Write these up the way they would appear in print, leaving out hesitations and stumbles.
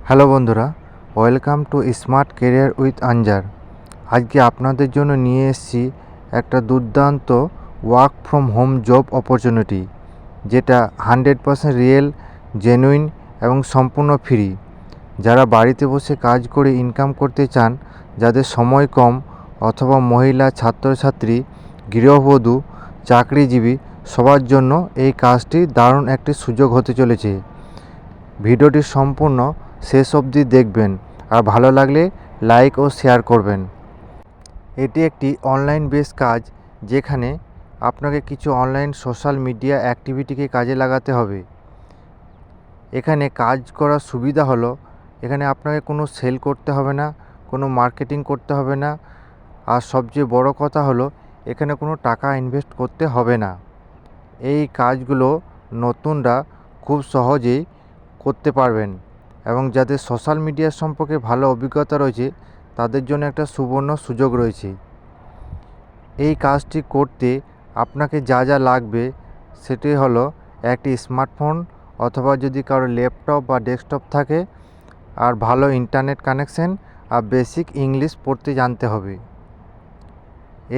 Hello বন্ধুরা, welcome to smart career with Anjar. আজকে আপনাদের জন্য নিয়ে এসেছি একটা দুর্দান্ত work from home job opportunity, যেটা 100% রিয়েল, জেনুইন এবং সম্পূর্ণ ফ্রি। যারা বাড়িতে বসে কাজ করে ইনকাম করতে চান, যাদের সময় কম, অথবা মহিলা, ছাত্রছাত্রী, গৃহবধূ, চাকরিজীবী, সবার জন্য এই কাজটি দারুণ একটি সুযোগ হতে চলেছে। ভিডিওটি সম্পূর্ণ শেষ অবধি দেখবেন আর ভালো লাগলে লাইক ও শেয়ার করবেন। এটি একটি অনলাইন বেস কাজ, যেখানে আপনাকে কিছু অনলাইন সোশ্যাল মিডিয়া অ্যাক্টিভিটিকে কাজে লাগাতে হবে। এখানে কাজ করার সুবিধা হলো, এখানে আপনাকে কোনো সেল করতে হবে না, কোনো মার্কেটিং করতে হবে না, আর সবচেয়ে বড় কথা হলো এখানে কোনো টাকা ইনভেস্ট করতে হবে না। এই কাজগুলো নতুনরা খুব সহজেই করতে পারবেন, এবং যাদের সোশ্যাল মিডিয়া সম্পর্কে ভালো অভিজ্ঞতা রয়েছে তাদের জন্য একটা সুবর্ণ সুযোগ রয়েছে। এই কাজটি করতে আপনাকে যা যা লাগবে সেটি হলো একটি স্মার্টফোন, অথবা যদি কারো ল্যাপটপ বা ডেস্কটপ থাকে, আর ভালো ইন্টারনেট কানেকশন, আর বেসিক ইংলিশ পড়তে জানতে হবে।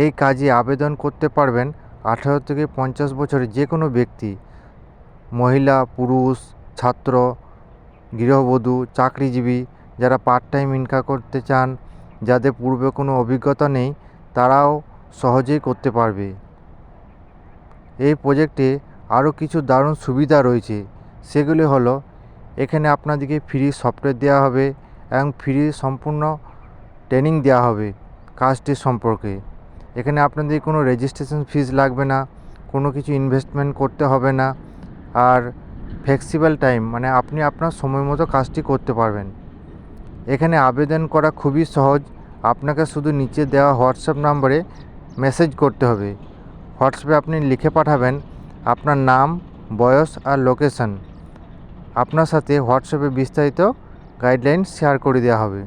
এই কাজে আবেদন করতে পারবেন 18 থেকে 50 বছরের যে কোনো ব্যক্তি, মহিলা, পুরুষ, ছাত্র, গৃহবধূ, চাকরিজীবী, যারা পার্ট টাইম ইনকাম করতে চান, যাদের পূর্বে কোনো অভিজ্ঞতা নেই, তারাও সহজেই করতে পারবে। এই প্রজেক্টে আরও কিছু দারুণ সুবিধা রয়েছে। সেগুলি হলো, এখানে আপনাদেরকে ফ্রি সফটওয়্যার দেওয়া হবে এবং ফ্রি সম্পূর্ণ ট্রেনিং দেওয়া হবে কাজটির সম্পর্কে। এখানে আপনাদের কোনো রেজিস্ট্রেশন ফিজ লাগবে না, কোনো কিছু ইনভেস্টমেন্ট করতে হবে না, আর ফ্লেক্সিবল টাইম, মানে আপনি আপনার সময় মতো কাজটি করতে পারবেন। এখানে আবেদন করা খুবই সহজ। আপনাকে শুধু নিচে দেওয়া হোয়াটসঅ্যাপ নম্বরে মেসেজ করতে হবে। হোয়াটসঅ্যাপে আপনি লিখে পাঠাবেন আপনার নাম, বয়স আর লোকেশন। আপনার সাথে হোয়াটসঅ্যাপে বিস্তারিত গাইডলাইন শেয়ার করে দেওয়া হবে।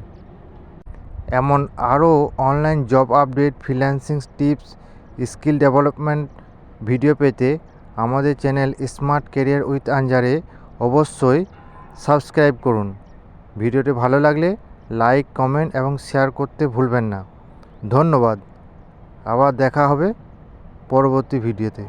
এমন আরও online job update, freelancing tips, skill development video পেতে আমাদের চ্যানেল স্মার্ট কেরিয়ার উইথ আনজারে অবশ্যই সাবস্ক্রাইব করুন। ভিডিওটি ভালো লাগলে লাইক, কমেন্ট এবং শেয়ার করতে ভুলবেন না। ধন্যবাদ। আবার দেখা হবে পরবর্তী ভিডিওতে।